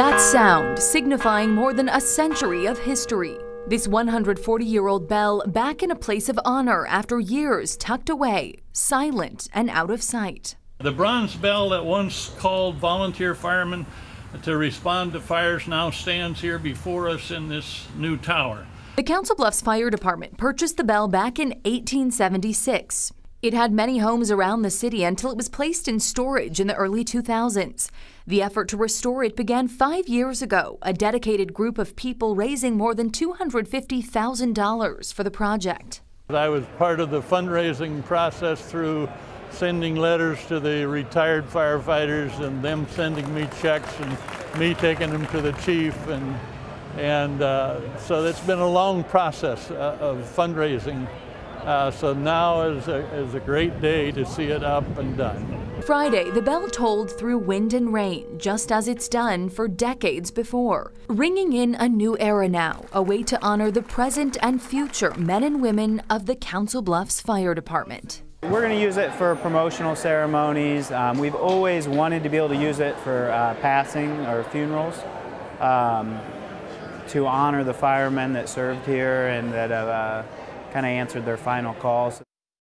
That sound signifying more than a century of history. This 140-year-old bell back in a place of honor after years tucked away, silent and out of sight. The bronze bell that once called volunteer firemen to respond to fires now stands here before us in this new tower. The Council Bluffs Fire Department purchased the bell back in 1876. It had many homes around the city until it was placed in storage in the early 2000s. The effort to restore it began 5 years ago, a dedicated group of people raising more than $250,000 for the project. I was part of the fundraising process through sending letters to the retired firefighters and them sending me checks and me taking them to the chief. So it's been a long process of fundraising. So now is a great day to see it up and done. Friday, the bell tolled through wind and rain, just as it's done for decades before, ringing in a new era now, a way to honor the present and future men and women of the Council Bluffs Fire Department. We're going to use it for promotional ceremonies. We've always wanted to be able to use it for passing or funerals, to honor the firemen that served here and that have kind of answered their final calls.